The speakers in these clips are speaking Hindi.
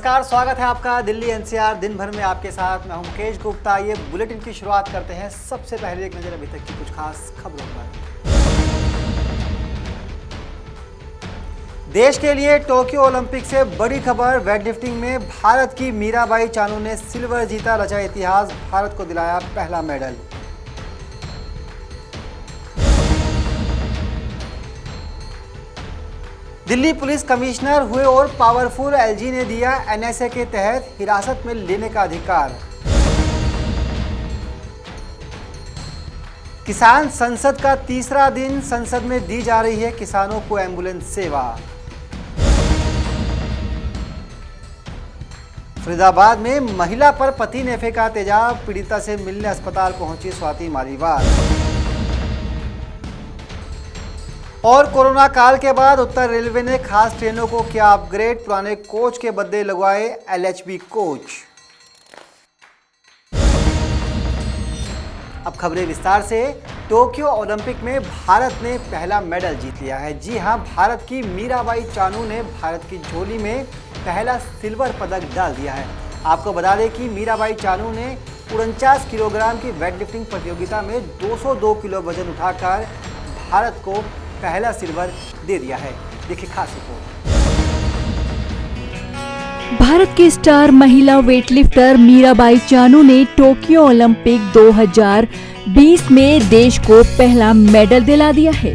नमस्कार, स्वागत है आपका दिल्ली एनसीआर दिन भर में आपके साथ। मैं हूं मुकेश गुप्ता। ये बुलेटिन की शुरुआत करते हैं। सबसे पहले एक नजर अभी तक की कुछ खास खबरों पर। देश के लिए टोक्यो ओलंपिक से बड़ी खबर। वेटलिफ्टिंग में भारत की मीराबाई चानू ने सिल्वर जीता, रचा इतिहास, भारत को दिलाया पहला मेडल। दिल्ली पुलिस कमिश्नर हुए और पावरफुल एलजी ने दिया एनएसए के तहत हिरासत में लेने का अधिकार। किसान संसद का तीसरा दिन, संसद में दी जा रही है किसानों को एम्बुलेंस सेवा। फरीदाबाद में महिला पर पति ने फेंका तेजाब, पीड़िता से मिलने अस्पताल पहुंची स्वाति मालीवाल। और कोरोना काल के बाद उत्तर रेलवे ने खास ट्रेनों को किया अपग्रेड, पुराने कोच के बदले लगवाए एलएचबी कोच। अब खबरें विस्तार से। टोक्यो ओलंपिक में भारत ने पहला मेडल जीत लिया है। जी हां, भारत की मीराबाई चानू ने भारत की झोली में पहला सिल्वर पदक डाल दिया है। आपको बता दें कि मीराबाई चानू ने 49 किलोग्राम की वेटलिफ्टिंग प्रतियोगिता में 202 किलो वजन उठाकर भारत को पहला सिल्वर दे दिया है। देखिए खास रिपोर्ट। भारत की स्टार महिला वेटलिफ्टर मीराबाई चानू ने टोक्यो ओलंपिक 2020 में देश को पहला मेडल दिला दिया है।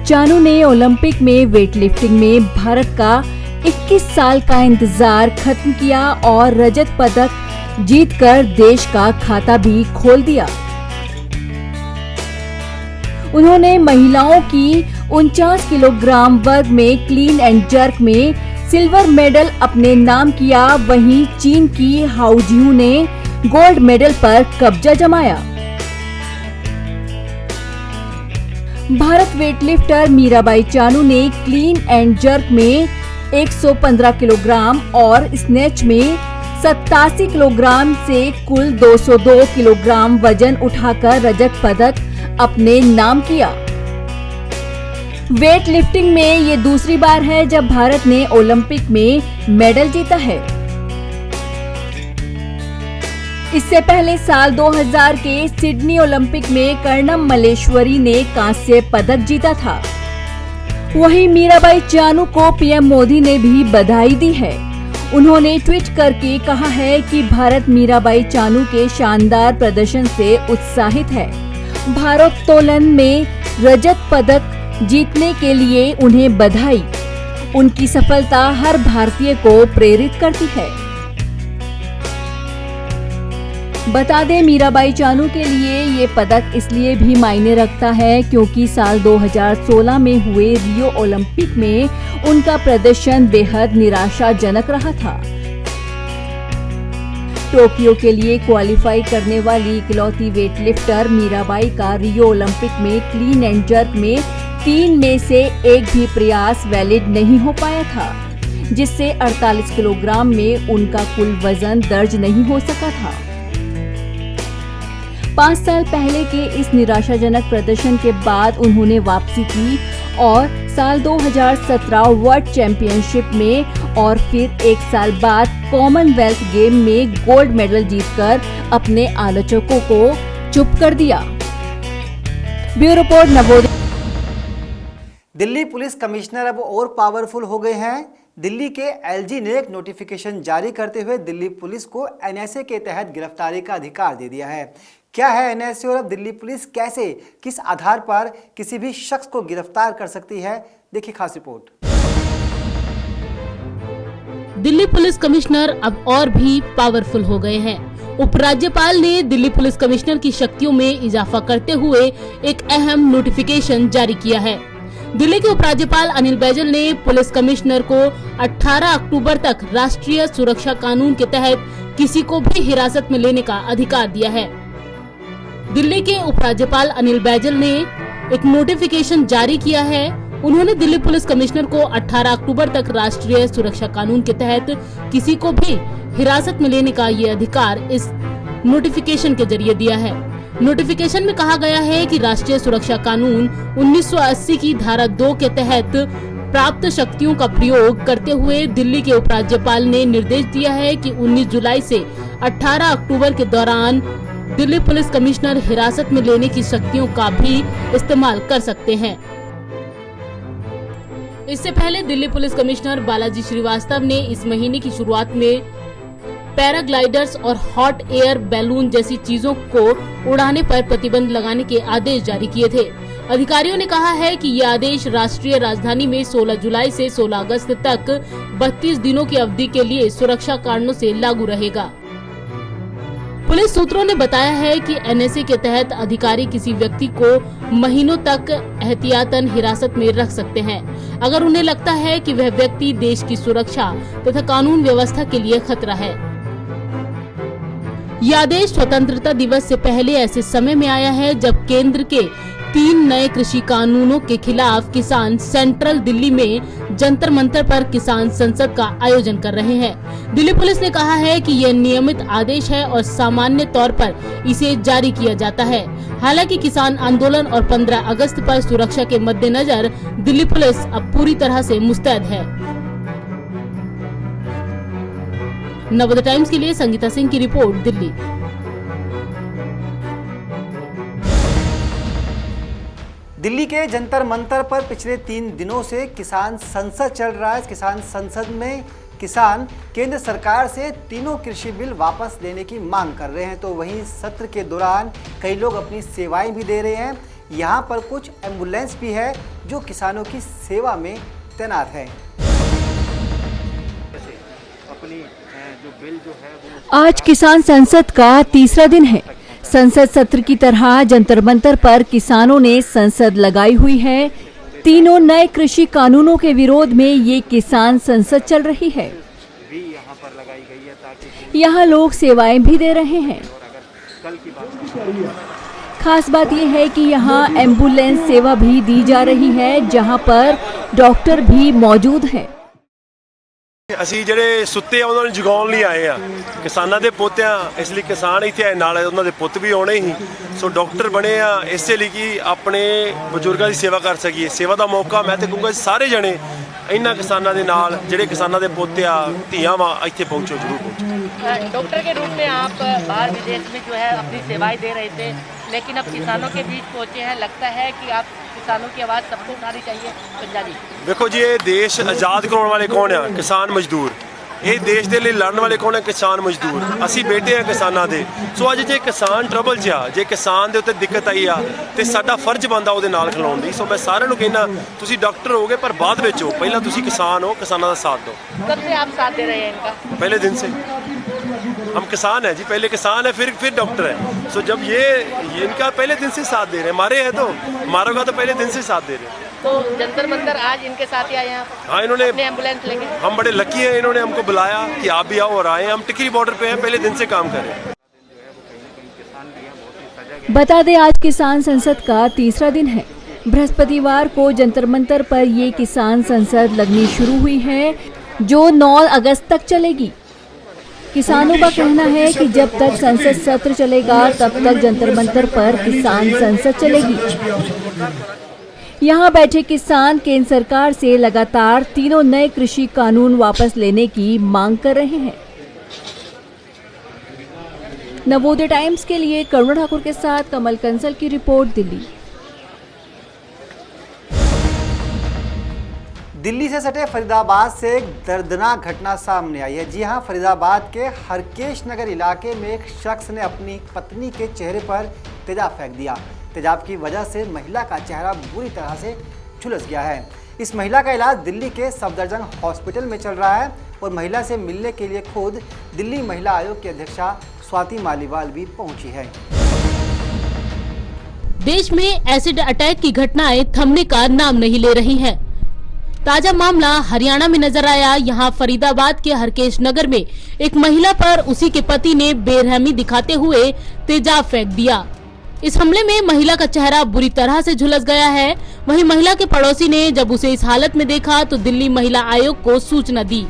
चानू ने ओलंपिक में वेटलिफ्टिंग में भारत का 21 साल का इंतजार खत्म किया और रजत पदक जीतकर देश का खाता भी खोल दिया। उन्होंने महिलाओं की 49 किलोग्राम वर्ग में क्लीन एंड जर्क में सिल्वर मेडल अपने नाम किया। वहीं चीन की हाउ जियू ने गोल्ड मेडल पर कब्जा जमाया। भारत वेटलिफ्टर मीराबाई चानू ने क्लीन एंड जर्क में 115 किलोग्राम और स्नेच में 87 किलोग्राम से कुल 202 किलोग्राम वजन उठाकर रजत पदक अपने नाम किया। वेट लिफ्टिंग में ये दूसरी बार है जब भारत ने ओलंपिक में मेडल जीता है। इससे पहले साल 2000 के सिडनी ओलंपिक में कर्णम मल्लेश्वरी ने कांस्य पदक जीता था। वहीं मीराबाई चानू को पीएम मोदी ने भी बधाई दी है। उन्होंने ट्वीट करके कहा है कि भारत मीराबाई चानू के शानदार प्रदर्शन से उत्साहित है। भारोत्तोलन में रजत पदक जीतने के लिए उन्हें बधाई। उनकी सफलता हर भारतीय को प्रेरित करती है। बता दें, मीराबाई चानू के लिए ये पदक इसलिए भी मायने रखता है क्योंकि साल 2016 में हुए रियो ओलंपिक में उनका प्रदर्शन बेहद निराशाजनक रहा था। टोक्यो के लिए क्वालिफाई करने वाली इकलौती वेटलिफ्टर मीराबाई का रियो ओलंपिक में क्लीन एंड जर्क में 3 में से एक भी प्रयास वैलिड नहीं हो पाया था, जिससे 48 किलोग्राम में उनका कुल वजन दर्ज नहीं हो सका था। 5 साल पहले के इस निराशाजनक प्रदर्शन के बाद उन्होंने वापसी की और साल 2017 वर्ल्ड चैंपियनशिप में और फिर 1 साल बाद कॉमनवेल्थ गेम में गोल्ड मेडल जीतकर अपने आलोचकों को चुप कर दिया। Bureau report Navodaya. Delhi police commissioner अब और पावरफुल हो गए हैं। दिल्ली के एलजी ने एक नोटिफिकेशन जारी करते हुए दिल्ली पुलिस को एनएसए के तहत गिरफ्तारी का अधिकार दे दिया है। क्या है एनएसए और अब दिल्ली पुलिस कैसे, किस आधार पर किसी भी शख्स को गिरफ्तार कर सकती है? देखिए खास रिपोर्ट। दिल्ली पुलिस कमिश्नर अब और भी पावरफुल हो गए हैं। उपराज्यपाल ने दिल्ली पुलिस कमिश्नर की शक्तियों में इजाफा करते हुए एक अहम नोटिफिकेशन जारी किया है। दिल्ली के उपराज्यपाल अनिल बैजल ने पुलिस कमिश्नर को 18 अक्टूबर तक राष्ट्रीय सुरक्षा कानून के तहत किसी को भी हिरासत में लेने का अधिकार दिया है। दिल्ली के उपराज्यपाल अनिल बैजल ने एक नोटिफिकेशन जारी किया है। उन्होंने दिल्ली पुलिस कमिश्नर को 18 अक्टूबर तक राष्ट्रीय सुरक्षा कानून के तहत किसी को भी हिरासत में लेने का ये अधिकार इस नोटिफिकेशन के जरिए दिया है। नोटिफिकेशन में कहा गया है कि राष्ट्रीय सुरक्षा कानून 1980 की धारा 2 के तहत प्राप्त शक्तियों का प्रयोग करते हुए दिल्ली के उपराज्यपाल ने निर्देश दिया है कि 19 जुलाई से 18 अक्टूबर के दौरान दिल्ली पुलिस कमिश्नर हिरासत में लेने की शक्तियों का भी इस्तेमाल कर सकते हैं। इससे पहले दिल्ली पुलिस कमिश्नर बालाजी श्रीवास्तव ने इस महीने की शुरुआत में पैराग्लाइडर्स और हॉट एयर बैलून जैसी चीजों को उड़ाने पर प्रतिबंध लगाने के आदेश जारी किए थे। अधिकारियों ने कहा है कि ये आदेश राष्ट्रीय राजधानी में 16 जुलाई से 16 अगस्त तक 32 दिनों की अवधि के लिए सुरक्षा कारणों से लागू रहेगा। पुलिस सूत्रों ने बताया है कि एनएसए के तहत अधिकारी किसी व्यक्ति को महीनों तक एहतियातन हिरासत में रख सकते हैं अगर उन्हें लगता है कि वह व्यक्ति देश की सुरक्षा तथा कानून व्यवस्था के लिए खतरा है। यह आदेश स्वतंत्रता दिवस से पहले ऐसे समय में आया है जब केंद्र के 3 नए कृषि कानूनों के खिलाफ किसान सेंट्रल दिल्ली में जंतर मंतर पर किसान संसद का आयोजन कर रहे हैं। दिल्ली पुलिस ने कहा है कि यह नियमित आदेश है और सामान्य तौर पर इसे जारी किया जाता है। हालांकि किसान आंदोलन और 15 अगस्त पर सुरक्षा के मद्देनजर दिल्ली पुलिस अब पूरी तरह से मुस्तैद है। नवोदय टाइम्स के लिए संगीता सिंह की रिपोर्ट, दिल्ली। दिल्ली के जंतर मंतर पर पिछले 3 दिनों से किसान संसद चल रहा है। किसान संसद में किसान केंद्र सरकार से तीनों कृषि बिल वापस लेने की मांग कर रहे हैं, तो वहीं सत्र के दौरान कई लोग अपनी सेवाएं भी दे रहे हैं। यहां पर कुछ एम्बुलेंस भी है जो किसानों की सेवा में तैनात है। आज किसान संसद का तीसरा दिन है। संसद सत्र की तरह जंतर मंतर पर किसानों ने संसद लगाई हुई है। तीनों नए कृषि कानूनों के विरोध में ये किसान संसद चल रही है। यहाँ लोग सेवाएं भी दे रहे हैं। खास बात यह है कि यहाँ एम्बुलेंस सेवा भी दी जा रही है, जहाँ पर डॉक्टर भी मौजूद हैं। ਅਸੀਂ ਜਿਹੜੇ ਸੁੱਤੇ ਆ ਉਹਨਾਂ ਨੂੰ ਜਗਾਉਣ ਲਈ ਆਏ ਆ। ਕਿਸਾਨਾਂ ਦੇ ਪੁੱਤ ਆ, ਇਸ ਲਈ ਕਿਸਾਨ ਇੱਥੇ ਆਏ, ਨਾਲ ਉਹਨਾਂ ਦੇ ਪੁੱਤ ਵੀ ਆਉਣੇ ਹੀ। ਸੋ ਡਾਕਟਰ ਬਣੇ ਆ ਇਸੇ ਲਈ ਕਿ ਆਪਣੇ ਬਜ਼ੁਰਗਾਂ ਦੀ ਸੇਵਾ ਕਰ ਸਕੀਏ। ਸੇਵਾ ਦਾ ਮੌਕਾ ਮੈਂ ਤੇ ਕਹੂੰਗਾ ਸਾਰੇ ਜਣੇ ਇਹਨਾਂ ਕਿਸਾਨਾਂ ਦੇ ਨਾਲ ਜਿਹੜੇ ਕਿਸਾਨਾਂ ਦੇ ਪੁੱਤ ਆ, ਧੀਆਂ ਵਾ, ਇੱਥੇ पहुंचो, जरूर पहुंचो। डॉक्टर के रूप में आप बाहर विदेश में जो है अपनी सेवाएं दे रहे थे, लेकिन अब किसानों के बीच पहुंचे हैं। लगता है कि आप किसानों की आवाज़ सबको उठानी चाहिए। पंजाबी देखो जी, ये देश आज़ाद कराने वाले कौन है? किसान मजदूर। ਇਹ ਦੇਸ਼ ਦੇ ਲਈ ਲੜਨ ਵਾਲੇ ਕੌਣ ਹੈ? ਕਿਸਾਨ ਮਜ਼ਦੂਰ। ਅਸੀਂ ਬੇਟੇ ਆ ਕਿਸਾਨਾਂ ਦੇ। ਸੋ ਅੱਜ ਜੇ ਕਿਸਾਨ ਟਰਬਲ 'ਚ ਆ, ਜੇ ਕਿਸਾਨ ਦੇ ਉੱਤੇ ਦਿੱਕਤ ਆਈ ਆ ਤੇ ਸਾਡਾ ਫਰਜ਼ ਬਣਦਾ ਉਹਦੇ ਨਾਲ ਖਲੋਣ ਦੀ। ਸੋ ਮੈਂ ਸਾਰਿਆਂ ਨੂੰ ਕਹਿੰਦਾ ਤੁਸੀਂ ਡਾਕਟਰ ਹੋਗੇ ਪਰ ਬਾਅਦ ਵਿੱਚ ਹੋ, ਪਹਿਲਾਂ ਤੁਸੀਂ किसान हो, किसानों का साथ दो। कब से आप साथ दे रहे हैं इनका? पहले दिन से हम किसान हैं जी, पहले किसान है फिर डॉक्टर है। सो जब ये इनका पहले दिन से साथ दे रहे हैं, हमारे हैं तो हमारा का तो पहले दिन से साथ दे रहे हैं। तो जंतर मंतर आज इनके साथ ही आए हैं? हाँ, इन्होंने एम्बुलेंस लेके। हम बड़े लकी हैं, इन्होंने हमको बुलाया कि आप भी आओ और आए। हम टिकरी बॉर्डर पे हैं, पहले दिन से काम कर रहे हैं। बता दें आज किसान संसद का तीसरा दिन है। बृहस्पतिवार को जंतर मंतर पर ये किसान संसद लगनी शुरू हुई है, जो 9 अगस्त तक चलेगी। किसानों का कहना है कि जब तक संसद सत्र चलेगा तब तक जंतर मंतर पर किसान संसद चलेगी। यहाँ बैठे किसान केंद्र सरकार से लगातार तीनों नए कृषि कानून वापस लेने की मांग कर रहे हैं। नवोदय टाइम्स के लिए करुणा ठाकुर के साथ कमल कंसल की रिपोर्ट, दिल्ली। दिल्ली से सटे फरीदाबाद से एक दर्दनाक घटना सामने आई है। जी हां, फरीदाबाद के हरकेश नगर इलाके में एक शख्स ने अपनी पत्नी के चेहरे पर तेजाब फेंक दिया। तेजाब की वजह से महिला का चेहरा बुरी तरह से झुलस गया है। इस महिला का इलाज दिल्ली के सफदरजंग हॉस्पिटल में चल रहा है और महिला से मिलने के लिए खुद दिल्ली महिला आयोग की अध्यक्षा स्वाति मालीवाल भी पहुंची है। देश में एसिड अटैक की घटनाएं थमने का नाम नहीं ले रही हैं। ताजा मामला हरियाणा में नजर आया। यहाँ फरीदाबाद के हरकेश नगर में एक महिला पर उसी के पति ने बेरहमी दिखाते हुए तेजाब फेंक दिया। इस हमले में महिला का चेहरा बुरी तरह से झुलस गया है। वहीं महिला के पड़ोसी ने जब उसे इस हालत में देखा तो दिल्ली महिला आयोग को सूचना दी।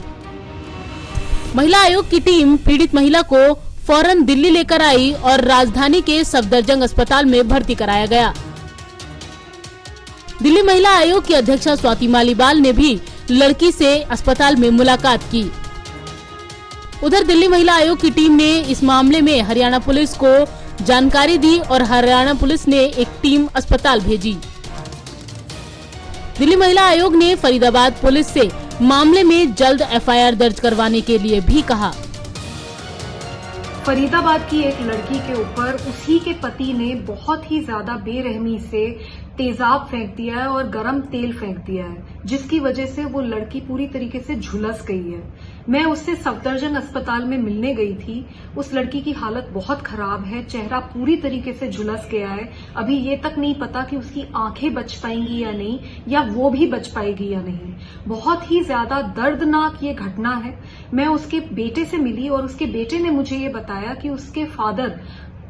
महिला आयोग की टीम पीड़ित महिला को फौरन दिल्ली लेकर आई और राजधानी के सफदरजंग अस्पताल में भर्ती कराया गया। दिल्ली महिला आयोग की अध्यक्षा स्वाति मालीवाल ने भी लड़की से अस्पताल में मुलाकात की। उधर दिल्ली महिला आयोग की टीम ने इस मामले में हरियाणा पुलिस को जानकारी दी और हरियाणा पुलिस ने एक टीम अस्पताल भेजी। दिल्ली महिला आयोग ने फरीदाबाद पुलिस से मामले में जल्द एफआईआर दर्ज करवाने के लिए भी कहा। फरीदाबाद की एक लड़की के ऊपर उसी के पति ने बहुत ही ज्यादा बेरहमी से तेजाब फेंक दिया है और गरम तेल फेंक दिया है, जिसकी वजह से वो लड़की पूरी तरीके से झुलस गई है। मैं उससे सफदरजंग अस्पताल में मिलने गई थी। उस लड़की की हालत बहुत खराब है, चेहरा पूरी तरीके से झुलस गया है। अभी ये तक नहीं पता कि उसकी आंखें बच पाएंगी या नहीं, या वो भी बच पाएगी या नहीं। बहुत ही ज्यादा दर्दनाक ये घटना है। मैं उसके बेटे से मिली और उसके बेटे ने मुझे ये बताया कि उसके फादर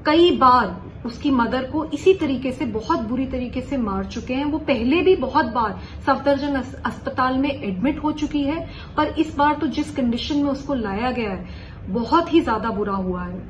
कई बार उसकी मदर को इसी तरीके से बहुत बुरी तरीके से मार चुके हैं। वो पहले भी बहुत बार सफदरजंग अस्पताल में एडमिट हो चुकी है, पर इस बार तो जिस कंडीशन में उसको लाया गया है बहुत ही ज्यादा बुरा हुआ है।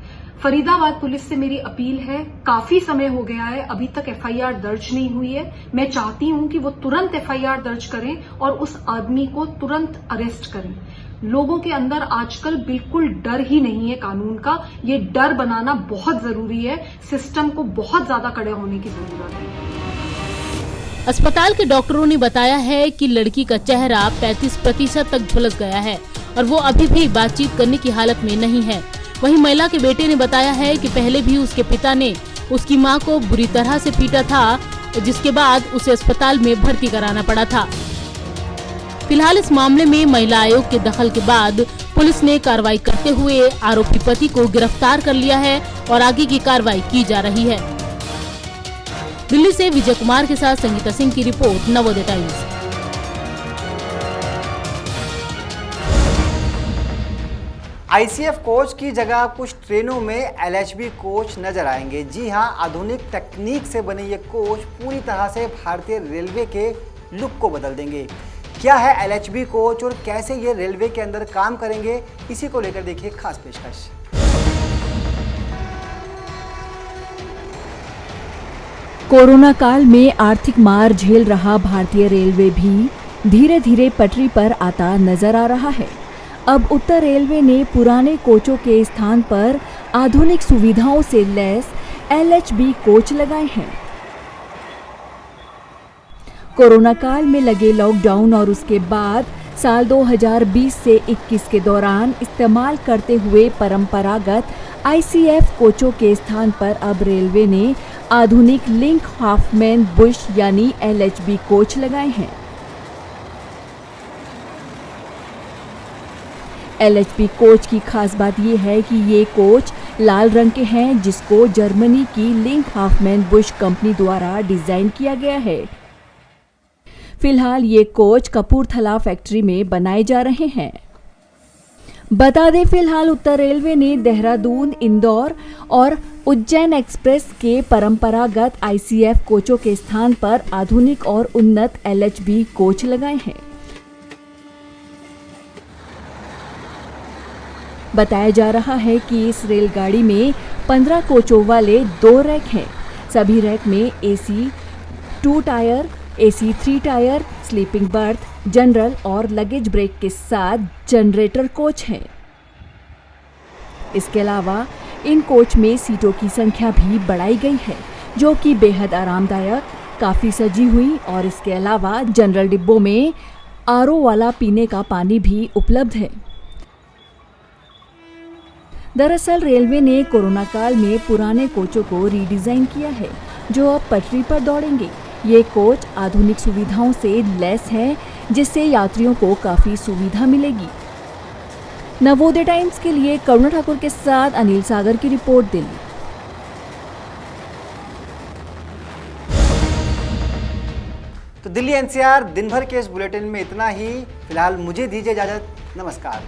फरीदाबाद पुलिस से मेरी अपील है, काफी समय हो गया है, अभी तक एफआईआर दर्ज नहीं हुई है। मैं चाहती हूं कि वो तुरंत एफआईआर दर्ज करें और उस आदमी को तुरंत अरेस्ट करें। लोगों के अंदर आजकल बिल्कुल डर ही नहीं है कानून का। ये डर बनाना बहुत जरूरी है। सिस्टम को बहुत ज्यादा कड़े होने की जरूरत है। अस्पताल के डॉक्टरों ने बताया है कि लड़की का चेहरा 35% तक झुलस गया है और वो अभी भी बातचीत करने की हालत में नहीं है। वहीं महिला के बेटे ने बताया है कि पहले भी उसके पिता ने उसकी मां को बुरी तरह से पीटा था, जिसके बाद उसे अस्पताल में भर्ती कराना पड़ा था। फिलहाल इस मामले में महिला आयोग के दखल के बाद पुलिस ने कार्रवाई करते हुए आरोपी पति को गिरफ्तार कर लिया है और आगे की कार्रवाई की जा रही है। दिल्ली से विजय कुमार के साथ संगीता सिंह की report, Navodaya times. ICF coach की जगह कुछ ट्रेनों में एलएचबी कोच नजर आएंगे। जी हां, आधुनिक तकनीक से बने ये कोच पूरी तरह से भारतीय रेलवे के लुक को बदल देंगे। क्या है एलएचबी कोच और कैसे ये रेलवे के अंदर काम करेंगे, इसी को लेकर देखिए खास पेशकश। कोरोना काल में आर्थिक मार झेल रहा भारतीय रेलवे भी धीरे धीरे पटरी पर आता नजर आ रहा है। अब उत्तर रेलवे ने पुराने कोचों के स्थान पर आधुनिक सुविधाओं से लैस एलएचबी कोच लगाए हैं। कोरोना काल में लगे लॉकडाउन और उसके बाद साल 2020 से 21 के दौरान इस्तेमाल करते हुए परंपरागत आईसीएफ कोचों के स्थान पर अब रेलवे ने आधुनिक लिंक हाफमैन बुश यानी एलएचबी कोच लगाए हैं। एलएचबी कोच की खास बात यह है कि ये कोच लाल रंग के हैं, जिसको जर्मनी की लिंक हाफमैन बुश कंपनी द्वारा डिजाइन किया गया है। फिलहाल ये कोच कपूरथला फैक्ट्री में बनाए जा रहे हैं। बता दें, फिलहाल उत्तर रेलवे ने देहरादून, इंदौर और उज्जैन एक्सप्रेस के परंपरागत आईसीएफ कोचों के स्थान पर आधुनिक और उन्नत एलएचबी कोच लगाए हैं। बताया जा रहा है कि इस रेलगाड़ी में 15 कोचों वाले 2 रैक हैं। सभी रैक में AC 2 tyre, AC 3 tyre, sleeping birth, general और लगेज ब्रेक के साथ जनरेटर कोच हैं। इसके अलावा इन कोच में सीटों की संख्या भी बढ़ाई गई है, जो कि बेहद आरामदायक, काफी सजी हुई और इसके अलावा जनरल डिब्बों में आरओ वाला पीने का पानी भी उपलब्ध है। दरअसल रेलवे ने कोरोना काल में पुराने कोचों को रीडिजाइन किया है, जो अब पटरी पर दौड़ेंगे। ये कोच आधुनिक सुविधाओं से लैस है, जिससे यात्रियों को काफी सुविधा मिलेगी। नवोदय टाइम्स के लिए करुणा ठाकुर के साथ अनिल सागर की रिपोर्ट, दिल्ली। तो दिल्ली एनसीआर दिन भर के इस बुलेटिन में इतना ही। फिलहाल मुझे दीजिए इजाजत, नमस्कार।